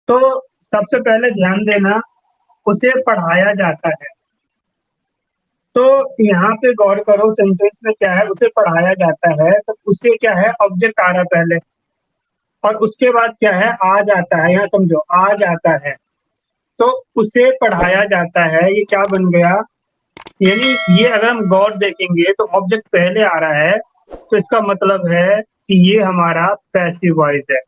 तो सबसे पहले ध्यान देना, उसे पढ़ाया जाता है। तो यहाँ पे गौर करो, सेंटेंस में क्या है, उसे पढ़ाया जाता है, तो उसे क्या है, ऑब्जेक्ट आ रहा है पहले, और उसके बाद क्या है, आ जाता है। यहाँ समझो, आ जाता है, तो उसे पढ़ाया जाता है, ये क्या बन गया, यानी ये अगर हम गौर देखेंगे तो ऑब्जेक्ट पहले आ रहा है, तो इसका मतलब है कि ये हमारा पैसिव वॉइस है।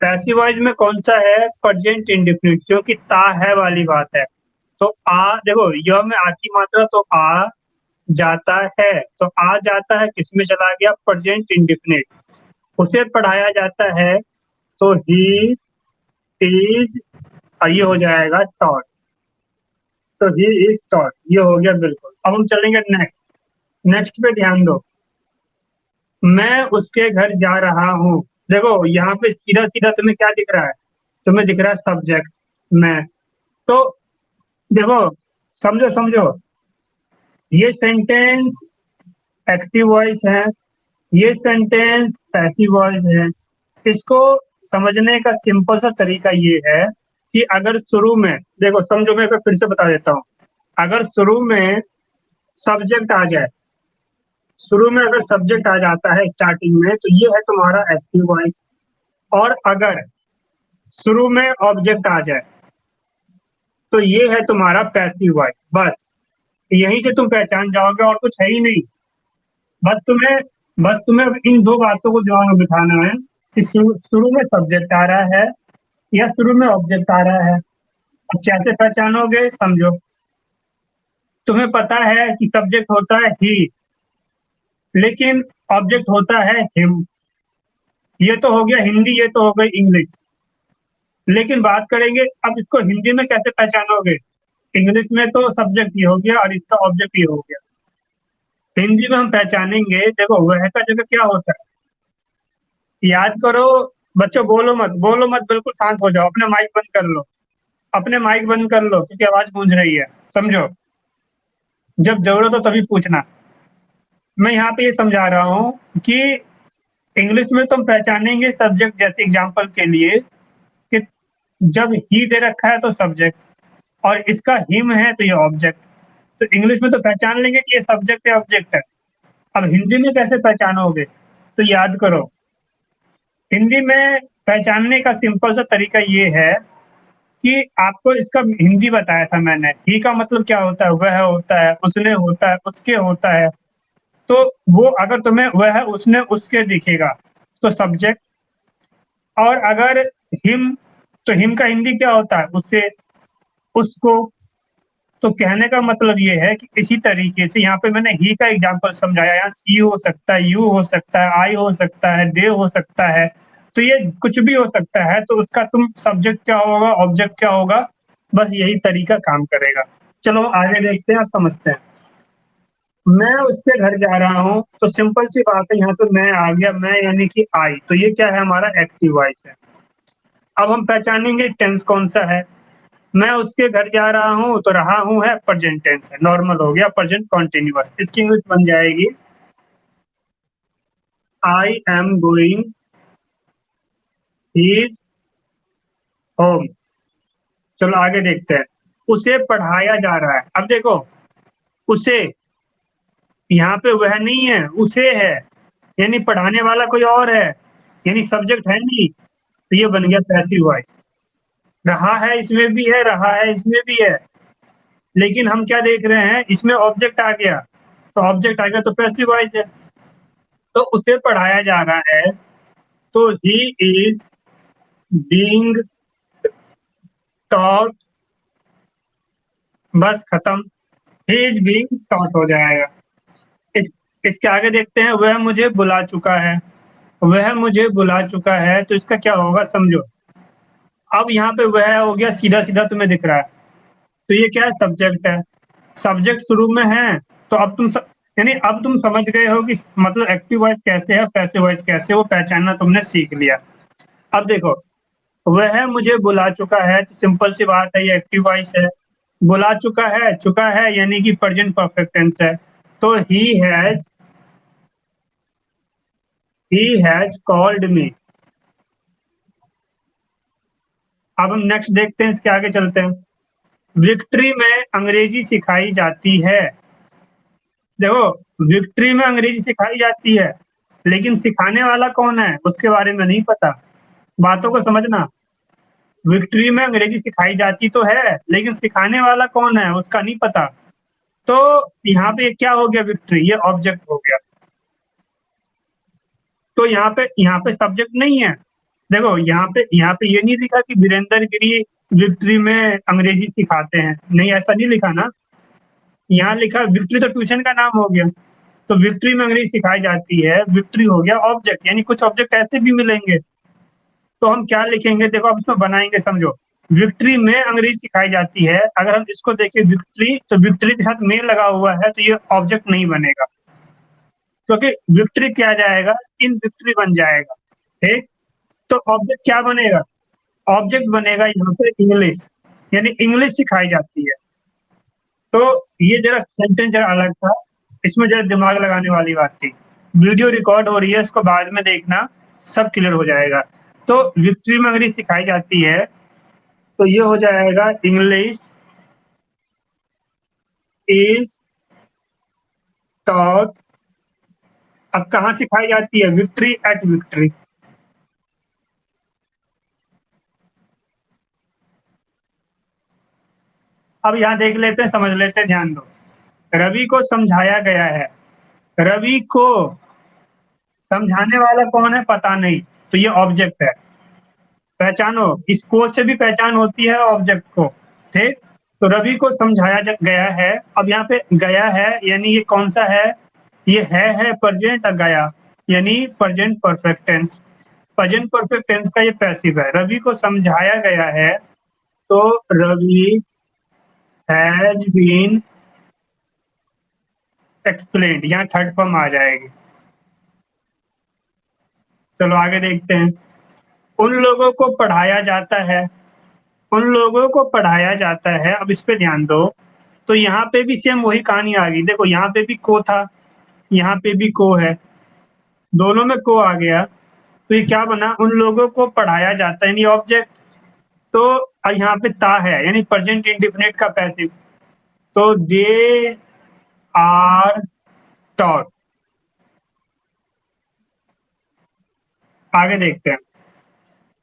पैसिव वॉइस में कौन सा है, प्रेजेंट इंडेफिनिट, क्योंकि ता है वाली बात है। तो आ देखो, य में आ की मात्रा, तो आ जाता है, तो आ जाता है किसमें चला गया, प्रेजेंट इंडेफिनिट। उसे पढ़ाया जाता है, तो ही इज, ये हो जाएगा टॉट, तो ही इज टॉट, ये हो गया बिल्कुल। अब हम चलेंगे नेक्स्ट। नेक्स्ट पे ध्यान दो, मैं उसके घर जा रहा हूँ। देखो यहाँ पे सीधा सीधा तुम्हें क्या दिख रहा है, तुम्हें दिख रहा है सब्जेक्ट मैं। तो देखो, समझो समझो, ये सेंटेंस एक्टिव वॉइस है, ये सेंटेंस पैसिव वॉइस है। इसको समझने का सिंपल सा तरीका ये है कि अगर शुरू में, देखो समझो, मैं एक बार फिर से बता देता हूँ। अगर शुरू में सब्जेक्ट आ जाए, शुरू में अगर सब्जेक्ट आ जाता है स्टार्टिंग में, तो ये है तुम्हारा एक्टिव वॉइस। और अगर शुरू में ऑब्जेक्ट आ जाए, तो ये है तुम्हारा पैसिव वॉइस। बस यहीं से तुम पहचान जाओगे, और कुछ है ही नहीं। बस तुम्हें बस तुम्हें अब इन दो बातों को दिमाग में बिठाना है कि शुरू शुरू में सब्जेक्ट आ रहा है या शुरू में ऑब्जेक्ट आ रहा है। अब कैसे पहचानोगे, समझो। तुम्हें पता है कि सब्जेक्ट होता है ही, लेकिन ऑब्जेक्ट होता है हिम। ये तो हो गया हिंदी, ये तो हो गई इंग्लिश। लेकिन बात करेंगे अब इसको हिंदी में कैसे पहचानोगे। इंग्लिश में तो सब्जेक्ट ही हो गया और इसका ऑब्जेक्ट ही हो गया। हिंदी में हम पहचानेंगे, देखो वह का जगह क्या होता है, याद करो। बच्चों बोलो मत, बोलो मत, बिल्कुल शांत हो जाओ, अपना माइक बंद कर लो, अपने माइक बंद कर लो, क्योंकि आवाज गूंज रही है। समझो, जब जरूरत हो तभी पूछना। मैं यहाँ पे ये समझा रहा हूँ कि इंग्लिश में तुम पहचानेंगे सब्जेक्ट, जैसे एग्जाम्पल के लिए कि जब ही दे रखा है तो सब्जेक्ट, और इसका हिम है तो ये ऑब्जेक्ट। तो इंग्लिश में तो पहचान लेंगे कि ये सब्जेक्ट है, ऑब्जेक्ट है। अब हिंदी में कैसे पहचानोगे, तो याद करो, हिंदी में पहचानने का सिंपल सा तरीका ये है कि आपको इसका हिंदी बताया था मैंने। ही का मतलब क्या होता है, वह होता है, उसने होता है, उसके होता है। तो वो अगर तुम्हें वह उसने उसके दिखेगा तो सब्जेक्ट। और अगर हिम, तो हिम का हिंदी क्या होता है, उससे, उसको। तो कहने का मतलब ये है कि इसी तरीके से यहाँ पे मैंने ही का एग्जांपल समझाया, यहाँ सी हो सकता है, यू हो सकता है, आई हो सकता है, दे हो सकता है। तो ये कुछ भी हो सकता है, तो उसका तुम सब्जेक्ट क्या होगा, ऑब्जेक्ट क्या होगा, बस यही तरीका काम करेगा। चलो आगे देखते हैं, आप समझते हैं। मैं उसके घर जा रहा हूँ, तो सिंपल सी बात है, यहाँ पे मैं आ गया, मैं यानी कि आई, तो ये क्या है, हमारा एक्टिव वॉइस है। अब हम पहचानेंगे टेंस कौन सा है। मैं उसके घर जा रहा हूँ, तो रहा हूँ है प्रेजेंट टेंस है, नॉर्मल हो गया, प्रेजेंट कॉन्टिन्यूअस। इसकी इंग्लिश बन जाएगी I am going his home. चलो आगे देखते हैं। उसे पढ़ाया जा रहा है। अब देखो, उसे, यहाँ पे वह नहीं है, उसे है, यानी पढ़ाने वाला कोई और है, यानी सब्जेक्ट है नहीं, तो ये बन गया पैसिव वॉइस। रहा है इसमें भी है, रहा है इसमें भी है, लेकिन हम क्या देख रहे हैं, इसमें ऑब्जेक्ट आ गया, तो ऑब्जेक्ट आ गया तो पैसिव वॉइस है। तो उसे पढ़ाया जा रहा है, तो ही इज बीइंग टॉट, बस खत्म, ही इज बीइंग टॉट हो जाएगा। इस इसके आगे देखते हैं, वह मुझे बुला चुका है। वह मुझे बुला चुका है, तो इसका क्या होगा, समझो। अब यहाँ पे वह हो गया, सीधा सीधा तुम्हें दिख रहा है, तो ये क्या है, सब्जेक्ट है। सब्जेक्ट शुरू में है, तो अब यानी अब तुम समझ गए हो कि मतलब एक्टिव वॉइस कैसे है, पैसिव वॉइस कैसे, वो पहचानना तुमने सीख लिया। अब देखो, वह मुझे बुला चुका है, तो सिंपल सी बात है, ये एक्टिव वॉइस है। बुला चुका है यानी कि प्रेजेंट परफेक्ट टेंस है। तो ही हैज कॉल्ड मी। अब हम नेक्स्ट देखते हैं, इसके आगे चलते हैं। विक्ट्री में अंग्रेजी सिखाई जाती है। देखो, विक्ट्री में अंग्रेजी सिखाई जाती है, लेकिन सिखाने वाला कौन है उसके बारे में नहीं पता। बातों को समझना। विक्ट्री में अंग्रेजी सिखाई जाती तो है, लेकिन सिखाने वाला कौन है उसका नहीं पता। तो यहाँ पे क्या हो गया, विक्ट्री ये ऑब्जेक्ट हो गया। तो यहाँ पे सब्जेक्ट नहीं है। देखो, यहाँ पे ये नहीं लिखा कि वीरेंद्र गिरी विक्ट्री में अंग्रेजी सिखाते हैं, नहीं ऐसा नहीं लिखा ना। यहाँ लिखा विक्ट्री, तो ट्यूशन का नाम हो गया। तो विक्ट्री में अंग्रेजी सिखाई जाती है, विक्ट्री हो गया ऑब्जेक्ट, यानी कुछ ऑब्जेक्ट ऐसे भी मिलेंगे। तो हम क्या लिखेंगे, देखो अब इसमें बनाएंगे, समझो। विक्ट्री में अंग्रेजी सिखाई जाती है, अगर हम इसको देखें विक्ट्री, तो विक्ट्री के साथ में लगा हुआ है, तो ये ऑब्जेक्ट नहीं बनेगा, क्योंकि विक्ट्री क्या जाएगा, इन विक्ट्री बन जाएगा। ठीक। तो ऑब्जेक्ट क्या बनेगा, ऑब्जेक्ट बनेगा यहाँ पे इंग्लिश, यानी इंग्लिश सिखाई जाती है। तो ये जरा सेंटेंस जरा अलग था, इसमें जरा दिमाग लगाने वाली बात थी। वीडियो रिकॉर्ड हो रही है, इसको बाद में देखना, सब क्लियर हो जाएगा। तो विक्ट्री में अंग्रेजी सिखाई जाती है, तो ये हो जाएगा इंग्लिश इज टॉट। अब कहाँ सिखाई जाती है, विक्ट्री एट विक्ट्री। अब यहाँ देख लेते हैं, समझ लेते हैं, ध्यान दो। रवि को समझाया गया है, रवि को समझाने वाला कौन है पता नहीं, तो ये ऑब्जेक्ट है। पहचानो, इस को से भी पहचान होती है ऑब्जेक्ट को। ठीक। तो रवि को समझाया गया है, अब यहाँ पे गया है यानी ये कौन सा है, ये है प्रेजेंट, गया यानी present perfect tense. Present perfect tense का ये पैसिव है। रवि को समझाया गया है, तो रवि हैज बीन एक्सप्लेन्ड, यहाँ थर्ड फॉर्म आ जाएगी। चलो आगे देखते हैं। उन लोगों को पढ़ाया जाता है, उन लोगों को पढ़ाया जाता है, अब इस पे ध्यान दो। तो यहाँ पे भी सेम वही कहानी आ गई। देखो, यहाँ पे भी को था, यहाँ पे भी को है, दोनों में को आ गया। तो ये क्या बना, उन लोगों को पढ़ाया जाता है यानी ऑब्जेक्ट। तो यहाँ पे ता है यानी प्रेजेंट इंडेफिनिट का पैसिव। तो दे आर टॉट। आगे देखते हैं।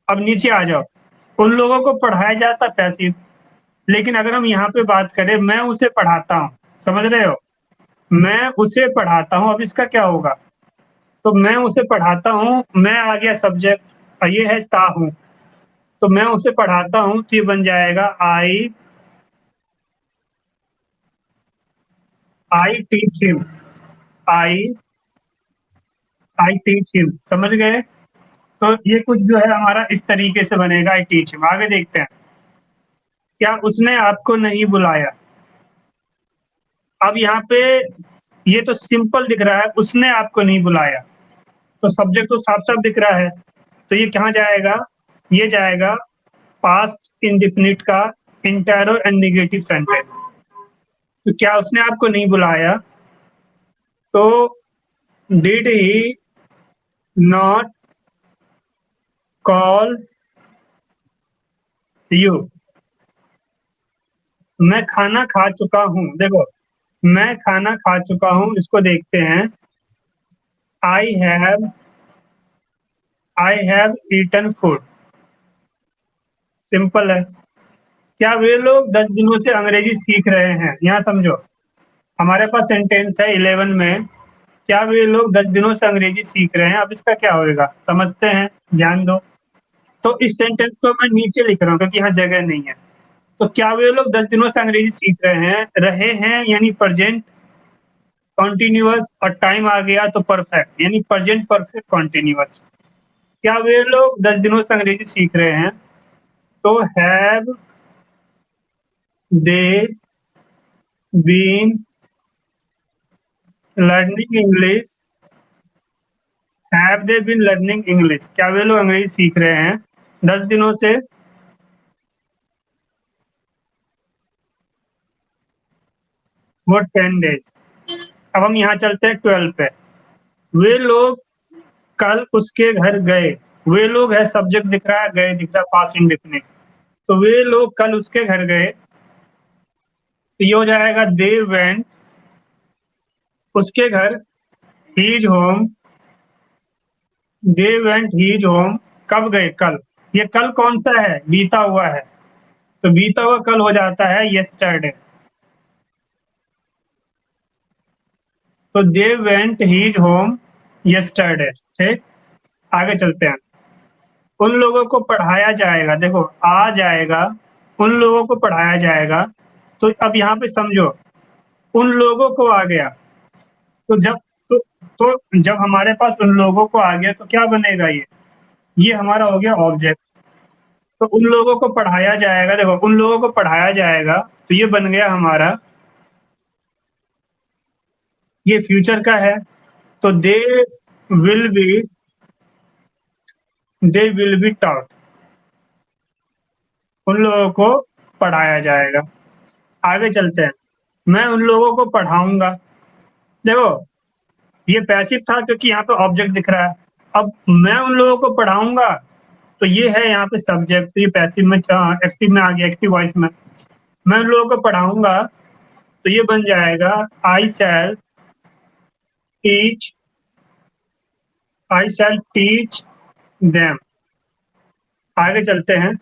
अब नीचे आ जाओ। उन लोगों को पढ़ाया जाता पैसिव, लेकिन अगर हम यहाँ पे बात करें, मैं उसे पढ़ाता हूँ, समझ रहे हो, मैं उसे पढ़ाता हूँ, अब इसका क्या होगा। तो मैं उसे पढ़ाता हूँ, मैं आ गया सब्जेक्ट, और ये है ता हूँ। तो मैं उसे पढ़ाता हूँ, तो ये बन जाएगा I teach him, I I teach him, समझ गए। तो ये कुछ जो है हमारा इस तरीके से बनेगा, आई टीच हिम। आगे देखते हैं। क्या उसने आपको नहीं बुलाया। अब यहाँ पे ये तो सिंपल दिख रहा है, उसने आपको नहीं बुलाया, तो सब्जेक्ट तो साफ साफ दिख रहा है। तो ये कहाँ जाएगा, ये जाएगा पास्ट इंडेफिनिट का इंटरो एंड नेगेटिव सेंटेंस। तो क्या उसने आपको नहीं बुलाया, तो did he not call you. मैं खाना खा चुका हूँ, देखो मैं खाना खा चुका हूँ, इसको देखते हैं। I have eaten food, simple है। क्या वे लोग 10 दिनों से अंग्रेजी सीख रहे हैं, यहाँ समझो, हमारे पास सेंटेंस है 11 में, क्या वे लोग 10 दिनों से अंग्रेजी सीख रहे हैं, अब इसका क्या होगा समझते हैं, ध्यान दो। तो इस सेंटेंस को मैं नीचे लिख रहा हूँ क्योंकि यहाँ जगह नहीं है। तो क्या वे लोग 10 दिनों से अंग्रेजी सीख रहे हैं यानी प्रेजेंट कॉन्टिन्यूअस, और टाइम आ गया तो परफेक्ट यानी प्रेजेंट परफेक्ट कॉन्टिन्यूअस। क्या वे लोग 10 दिनों से अंग्रेजी सीख रहे हैं, तो have they been learning English, have they been learning English, क्या वे लोग अंग्रेजी सीख रहे हैं 10 दिनों से। वो 10 डेज। अब हम यहाँ चलते हैं 12 पे। वे लोग कल उसके घर गए, वे लोग है सब्जेक्ट दिख रहा है, गए दिख रहा है पास्ट इंडेफिनिट। तो वे लोग कल उसके घर गए, तो ये हो जाएगा दे वेंट उसके घर, his home, they went his home, कब गए? कल। ये कल कौन सा है? बीता हुआ है, तो बीता हुआ कल हो जाता है यस्टरडे। तो they went his home yesterday. ठीक, आगे चलते हैं। उन लोगों को पढ़ाया जाएगा, देखो आ जाएगा, उन लोगों को पढ़ाया जाएगा। तो अब यहाँ पे समझो, उन लोगों को आ गया, तो जब जब हमारे पास उन लोगों को आ गया तो क्या बनेगा? ये हमारा हो गया ऑब्जेक्ट। तो उन लोगों को पढ़ाया जाएगा, देखो उन लोगों को पढ़ाया जाएगा, तो ये बन गया हमारा, ये फ्यूचर का है। तो will be they will be taught, उन लोगों को पढ़ाया जाएगा। आगे चलते हैं। मैं उन लोगों को पढ़ाऊंगा, देखो ये पैसिव था क्योंकि यहाँ पे ऑब्जेक्ट दिख रहा है। अब मैं उन लोगों को पढ़ाऊंगा, तो ये है यहाँ पे सब्जेक्ट, तो ये पैसिव में एक्टिव में आ गया, एक्टिव वॉइस में। मैं उन लोगों को पढ़ाऊंगा, तो ये बन जाएगा teach I shall teach them. आगे चलते हैं।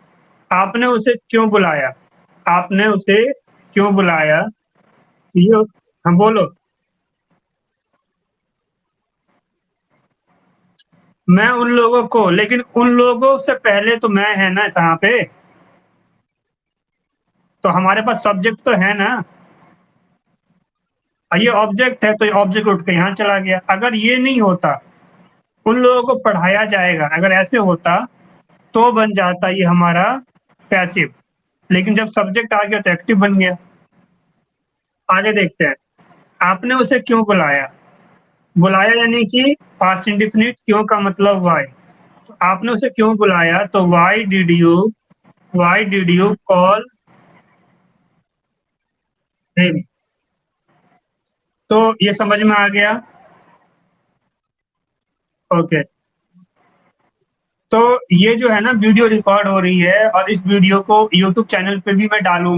आपने उसे क्यों बुलाया? आपने उसे क्यों बुलाया? ये हम बोलो। मैं उन लोगों को, लेकिन उन लोगों से पहले तो मैं है ना यहाँ पे, तो हमारे पास सब्जेक्ट तो है ना, और ये ऑब्जेक्ट है, तो ये ऑब्जेक्ट उठ के यहाँ चला गया। अगर ये नहीं होता, उन लोगों को पढ़ाया जाएगा, अगर ऐसे होता तो बन जाता ये हमारा पैसिव, लेकिन जब सब्जेक्ट आ गया तो एक्टिव बन गया। आगे देखते हैं। आपने उसे क्यों बुलाया? बुलाया यानी कि पास्ट इंडिफिनिट, क्यों का मतलब वाई। तो आपने उसे क्यों बुलाया? तो why did you call him. तो ये समझ में आ गया। ओके। तो ये जो है ना वीडियो रिकॉर्ड हो रही है, और इस वीडियो को यूट्यूब चैनल पे भी मैं डालूंगा।